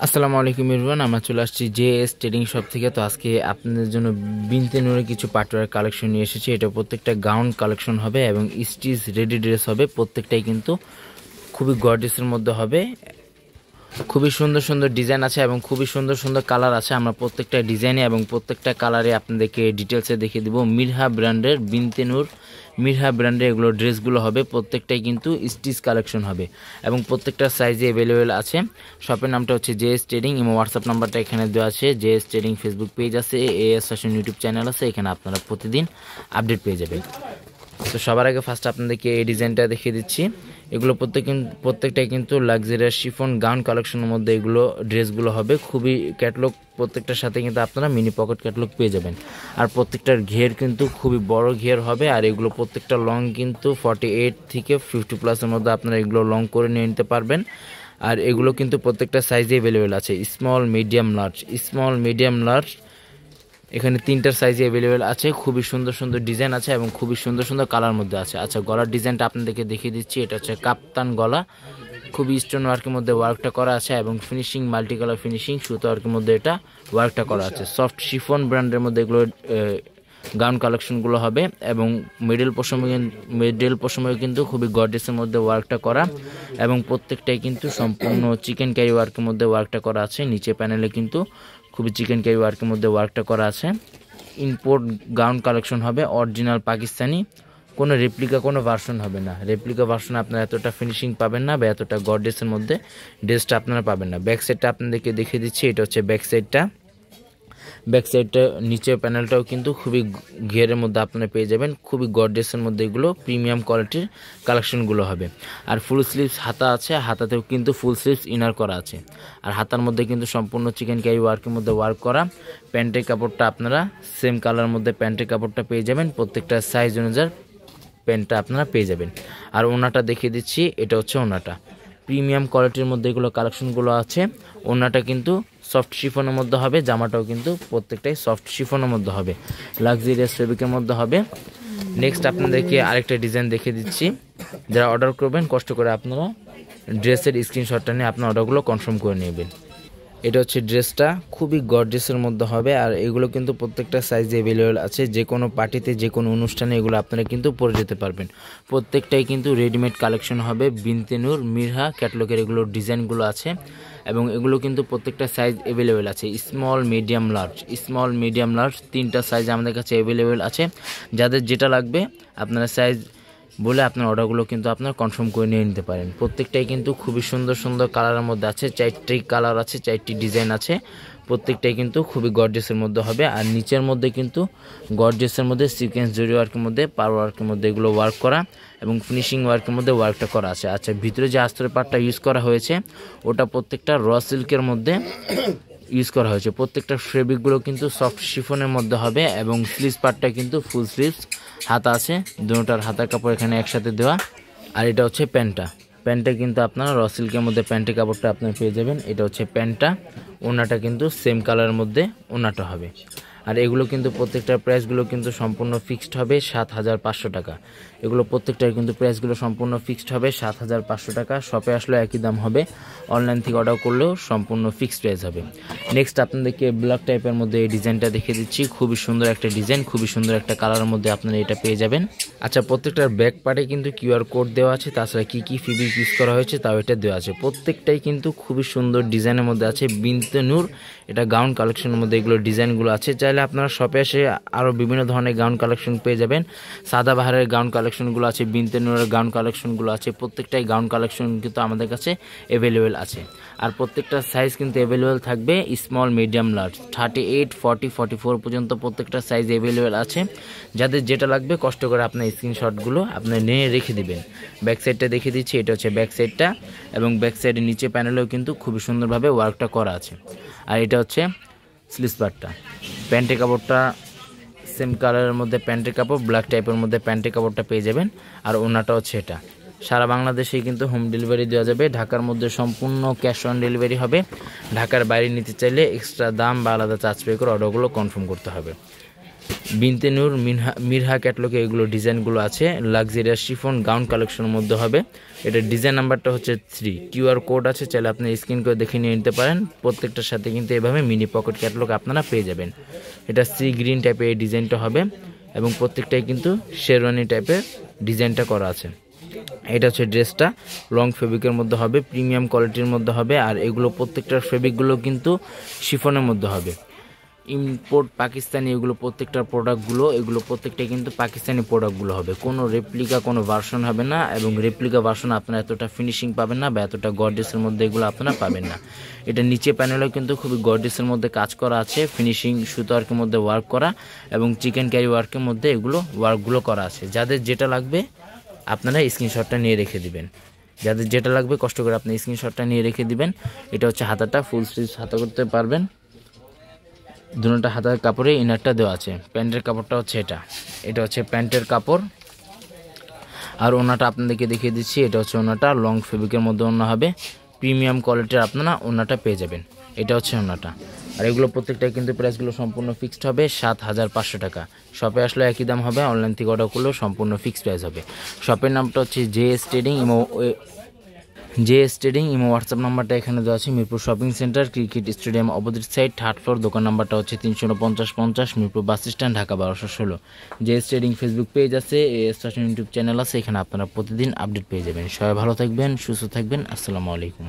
আসসালামু আলাইকুম এভরিওয়ান, আমরা চলে আসছি জেএস ট্রেডিং শপ থেকে। তো আজকে আপনাদের জন্য বিনতে নূরের কিছু পাটওয়ার কালেকশন নিয়ে এসেছি। এটা প্রত্যেকটা গাউন কালেকশন হবে এবং স্টিচ রেডি ড্রেস হবে। প্রত্যেকটাই কিন্তু খুবই গর্জিয়াসের মধ্যে হবে। খুবই সুন্দর সুন্দর ডিজাইন আছে এবং খুবই সুন্দর সুন্দর কালার আছে। আমরা প্রত্যেকটা ডিজাইনে এবং প্রত্যেকটা কালারে আপনাদেরকে ডিটেলসে দেখিয়ে দিব। মিরহা ব্র্যান্ডের বিনতে নূর, মিরহা ব্র্যান্ডের এগুলো ড্রেসগুলো হবে। প্রত্যেকটাই কিন্তু স্টিচ কালেকশন হবে এবং প্রত্যেকটা সাইজে অ্যাভেলেবেল আছে। শপের নামটা হচ্ছে জেএস ট্রেডিং এবং হোয়াটসঅ্যাপ নাম্বারটা এখানে দেওয়া আছে। জেএস ট্রেডিং ফেসবুক পেজ আছে, এএস ফ্যাশন ইউটিউব চ্যানেল আছে, এখানে আপনারা প্রতিদিন আপডেট পেয়ে যাবেন। তো সবার আগে ফার্স্ট আপনাদেরকে এই ডিজাইনটা দেখিয়ে দিচ্ছি। এগুলো প্রত্যেকটাই কিন্তু লাক্সারিয়াস শিফন গাউন কালেকশনের মধ্যে এগুলো ড্রেসগুলো হবে। খুবই ক্যাটলগ, প্রত্যেকটার সাথে কিন্তু আপনারা মিনি পকেট ক্যাটলগ পেয়ে যাবেন। আর প্রত্যেকটার ঘের কিন্তু খুবই বড় ঘের হবে। আর এগুলো প্রত্যেকটা লং কিন্তু 48 থেকে 50+ মধ্যে আপনারা এগুলো লং করে নিয়ে নিতে পারবেন। আর এগুলো কিন্তু প্রত্যেকটা সাইজে অ্যাভেলেবেল আছে, small, medium, large. Small, medium, large এখানে তিনটার সাইজে অ্যাভেলেবেল আছে। খুবই সুন্দর সুন্দর ডিজাইন আছে এবং খুবই সুন্দর সুন্দর কালার মধ্যে আছে। আচ্ছা, গলার ডিজাইনটা আপনাদেরকে দেখিয়ে দিচ্ছি। এটা হচ্ছে কাপ্তান গলা, খুবই স্টোন ওয়ার্কের মধ্যে ওয়ার্কটা করা আছে এবং ফিনিশিং মাল্টি কালার ফিনিশিং সুতো ওয়ার্কের মধ্যে এটা ওয়ার্কটা করা আছে। সফট শিফন ব্র্যান্ডের মধ্যে এগুলো গাউন কালেকশনগুলো হবে এবং মিডল পশমে কিন্তু খুবই গর্জিয়াসের মধ্যে ওয়ার্কটা করা এবং প্রত্যেকটাই কিন্তু সম্পূর্ণ চিকেন ক্যারি ওয়ার্কের মধ্যে ওয়ার্কটা করা আছে। নিচে প্যানেলে কিন্তু খুবই চিকেন ক্যারি ওয়ার্কের মধ্যে ওয়ার্কটা করা আছে। ইম্পোর্ট গাউন কালেকশন হবে, অরিজিনাল পাকিস্তানি, কোনো রেপ্লিকা কোনো ভার্সন হবে না। রেপ্লিকা ভার্সনে আপনারা এতটা ফিনিশিং পাবেন না বা এতটা গর্জিয়াসের মধ্যে ড্রেসটা আপনারা পাবেন না। ব্যাক সাইডটা আপনাদেরকে দেখিয়ে দিচ্ছি। এটা হচ্ছে ব্যাক সাইডটা। ব্যাক সাইডটা নিচের প্যানেলটাও কিন্তু খুবই ঘেরের মধ্যে আপনারা পেয়ে যাবেন। খুবই গর্জিয়াসের মধ্যে এগুলো প্রিমিয়াম কোয়ালিটির কালেকশনগুলো হবে। আর ফুল স্লিভস হাতা আছে, হাতাতেও কিন্তু ফুল স্লিভস ইনার করা আছে। আর হাতার মধ্যে কিন্তু সম্পূর্ণ চিকেন ক্যারি ওয়ার্কের মধ্যে ওয়ার্ক করা। প্যান্টের কাপড়টা আপনারা সেম কালার মধ্যে প্যান্টের কাপড়টা পেয়ে যাবেন। প্রত্যেকটা সাইজ অনুযায়ী প্যান্টটা আপনারা পেয়ে যাবেন। আর ওনাটা দেখিয়ে দিচ্ছি। এটা হচ্ছে ওনাটা, প্রিমিয়াম কোয়ালিটির মধ্যে এগুলো কালেকশনগুলো আছে। ওনাটা কিন্তু সফট শিফনের মধ্যে হবে, জামাটাও কিন্তু প্রত্যেকটাই সফট শিফনের মধ্যে হবে, লাক্সারিয়াস ফেব্রিকের মধ্যে হবে। নেক্সট আপনাদেরকে আরেকটা ডিজাইন দেখিয়ে দিচ্ছি। যারা অর্ডার করবেন কষ্ট করে আপনারা ড্রেসের স্ক্রিনশটটা নিয়ে আপনার অর্ডারগুলো কনফার্ম করে নেবেন। এটা হচ্ছে ড্রেসটা, খুবই গর্জিয়াসের মধ্যে হবে। আর এগুলো কিন্তু প্রত্যেকটা সাইজে অ্যাভেলেবেল আছে। যে কোনো পার্টিতে, যে কোনো অনুষ্ঠানে এগুলো আপনারা কিন্তু পরে যেতে পারবেন। প্রত্যেকটাই কিন্তু রেডিমেড কালেকশন হবে। বিনতে নূর, মিরহা ক্যাটলগের এগুলো ডিজাইনগুলো আছে এবং এগুলো কিন্তু প্রত্যেকটা সাইজ অ্যাভেলেবেল আছে। Small, medium, large. Small, medium, large তিনটা সাইজ আমাদের কাছে অ্যাভেলেবেল আছে। যাদের যেটা লাগবে আপনারা সাইজ বলে আপনার অর্ডারগুলো কিন্তু আপনার কনফার্ম করে নিয়ে নিতে পারেন। প্রত্যেকটাই কিন্তু খুবই সুন্দর সুন্দর কালারের মধ্যে আছে। 4টি কালার আছে, 4টি ডিজাইন আছে। প্রত্যেকটাই কিন্তু খুবই গর্জিয়াসের মধ্যে হবে। আর নিচের মধ্যে কিন্তু গর্জিয়াসের মধ্যে সিকোয়েন্স জরি ওয়ার্কের মধ্যে, পার ওয়ার্কের মধ্যে এগুলো ওয়ার্ক করা এবং ফিনিশিং ওয়ার্কের মধ্যে ওয়ার্কটা করা আছে। আচ্ছা, ভিতরে যে আস্তরের পার্টটা ইউজ করা হয়েছে ওটা প্রত্যেকটা র সিল্কের মধ্যে ইউজ করা হয়েছে। প্রত্যেকটা ফেব্রিকগুলো কিন্তু সফট শিফনের মধ্যে হবে এবং স্লিভস পার্টটা কিন্তু ফুল স্লিভস, হাতা আছে, দুটোটার হাতার কাপড় এখানে একসাথে দেওয়া। আর এটা হচ্ছে প্যান্টটা। প্যান্টটা কিন্তু আপনারা র সিল্কের মধ্যে প্যান্টের কাপড়টা আপনারা পেয়ে যাবেন। এটা হচ্ছে প্যান্টটা। ওনাটা কিন্তু সেম কালারের মধ্যে ওনাটা হবে। আর এগুলো কিন্তু প্রত্যেকটার প্রাইসগুলো কিন্তু সম্পূর্ণ ফিক্সড হবে 7,500 টাকা। এগুলো প্রত্যেকটার কিন্তু প্রাইসগুলো সম্পূর্ণ ফিক্সড হবে 7,500 টাকা। শপে আসলে একই দাম হবে, অনলাইন থেকে অর্ডার করলেও সম্পূর্ণ ফিক্সড প্রাইস হবে। নেক্সট আপনাদেরকে ব্ল্যাক টাইপের মধ্যে এই ডিজাইনটা দেখিয়ে দিচ্ছি। খুবই সুন্দর একটা ডিজাইন, খুবই সুন্দর একটা কালারের মধ্যে আপনারা এটা পেয়ে যাবেন। আচ্ছা, প্রত্যেকটার ব্যাক পার্টে কিন্তু কিউআর কোড দেওয়া আছে, তাছাড়া কী কী ফেব্রিক ইউজ করা হয়েছে তাও এটা দেওয়া আছে। প্রত্যেকটাই কিন্তু খুবই সুন্দর ডিজাইনের মধ্যে আছে। বিনতে নূর, এটা গাউন কালেকশনের মধ্যে এগুলো ডিজাইনগুলো আছে। চাইলে আপনারা শপে এসে আরও বিভিন্ন ধরনের গাউন কালেকশন পেয়ে যাবেন। সাদাবাহারের গাউন কালেকশনগুলো আছে, বিনতে নূরের গাউন কালেকশনগুলো আছে। প্রত্যেকটাই গাউন কালেকশন কিন্তু আমাদের কাছে অ্যাভেলেবেল আছে। আর প্রত্যেকটা সাইজ কিন্তু অ্যাভেলেবেল থাকবে, স্মল, মিডিয়াম, লার্জ, 38, 40, 44 পর্যন্ত প্রত্যেকটা সাইজ অ্যাভেলেবেল আছে। যাদের যেটা লাগবে কষ্ট করে আপনার স্ক্রিনশটগুলো আপনি নিয়ে রেখে দিবেন। ব্যাক সাইডটা দেখিয়ে দিচ্ছি। এটা হচ্ছে ব্যাক সাইডটা এবং ব্যাক সাইডের নিচে প্যানেলেও কিন্তু খুবই সুন্দরভাবে ওয়ার্কটা করা আছে। আর এটা হচ্ছে স্লিভস পার্টটা। প্যান্টের কাপড়টা সেম কালারের মধ্যে প্যান্টের কাপড়, ব্ল্যাক টাইপের মধ্যে প্যান্টের কাপড়টা পেয়ে যাবেন। আর ওনাটা হচ্ছে এটা। সারা বাংলাদেশেই কিন্তু হোম ডেলিভারি দেওয়া যাবে। ঢাকার মধ্যে সম্পূর্ণ ক্যাশ অন ডেলিভারি হবে। ঢাকার বাইরে নিতে চাইলে এক্সট্রা দাম বা আলাদা চার্জ পে করে অর্ডারগুলো কনফার্ম করতে হবে। বিনতে নূর মিরহা ক্যাটলগে এগুলো ডিজাইনগুলো আছে। লাক্সারিয়াস শিফন গাউন কালেকশনের মধ্যে হবে। এটার ডিজাইন নাম্বারটা হচ্ছে 3। কিউআর কোড আছে, চাইলে আপনি স্ক্রিন করে দেখে নিয়ে নিতে পারেন। প্রত্যেকটার সাথে কিন্তু এভাবে মিনি পকেট ক্যাটলগ আপনারা পেয়ে যাবেন। এটা সি গ্রিন টাইপের এই ডিজাইনটা হবে এবং প্রত্যেকটাই কিন্তু শেরওয়ানি টাইপের ডিজাইনটা করা আছে। এটা হচ্ছে ড্রেসটা লং ফেব্রিকের মধ্যে হবে, প্রিমিয়াম কোয়ালিটির মধ্যে হবে। আর এগুলো প্রত্যেকটার ফেব্রিকগুলো কিন্তু শিফনের মধ্যে হবে। ইম্পোর্ট পাকিস্তানি এগুলো প্রত্যেকটার প্রোডাক্টগুলো, এগুলো প্রত্যেকটাই কিন্তু পাকিস্তানি প্রোডাক্টগুলো হবে। কোনো রেপ্লিকা কোনো ভার্সন হবে না, এবং রেপ্লিকা ভার্সন আপনারা এতটা ফিনিশিং পাবেন না বা এতটা গর্জিয়াসের মধ্যে এগুলো আপনারা পাবেন না। এটা নিচে প্যানেলেও কিন্তু খুবই গর্জিয়াসের মধ্যে কাজ করা আছে, ফিনিশিং সুতো ওয়ার্কের মধ্যে ওয়ার্ক করা এবং চিকেন ক্যারি ওয়ার্কের মধ্যে এগুলো ওয়ার্কগুলো করা আছে। যাদের যেটা লাগবে আপনারা স্ক্রিনশটটা নিয়ে রেখে দিবেন। যাদের যেটা লাগবে কষ্ট করে আপনি স্ক্রিনশটটা নিয়ে রেখে দিবেন। এটা হচ্ছে হাতাটা, ফুল স্লিভ হাতা করতে পারবেন। দুটোটা হাতার কাপড়ে ইনারটা দেওয়া আছে। প্যান্টের কাপড়টা হচ্ছে এটা হচ্ছে প্যান্টের কাপড়। আর ওনাটা আপনাদেরকে দেখিয়ে দিচ্ছি, এটা হচ্ছে ওনাটা লং ফেব্রিকের মধ্যে ওনা হবে, প্রিমিয়াম কোয়ালিটির আপনারা ওনাটা পেয়ে যাবেন। এটা হচ্ছে ওনাটা। আর এগুলো প্রত্যেকটা কিন্তু প্রাইসগুলো সম্পূর্ণ ফিক্সড হবে 7500 টাকা। শপে আসলে একই দাম হবে, অনলাইন থেকে অর্ডার করলেও সম্পূর্ণ ফিক্সড প্রাইস হবে। শপের নামটা হচ্ছে জেএস ট্রেডিং। ইমো হোয়াটসঅ্যাপ নাম্বারটা এখানে দেওয়া আছে। Mirpur shopping centre, cricket stadium opposite side, 3rd floor. দোকান নাম্বারটা হচ্ছে 34950 Mirpur bus stand, Dhaka 1216। JS trading Facebook page আছে, এএস ফ্যাশন ইউটিউব চ্যানেল আছে, এখানে আপনারা প্রতিদিন আপডেট পেয়ে যাবেন। সবাই ভালো থাকবেন, সুস্থ থাকবেন। আসসালামু আলাইকুম।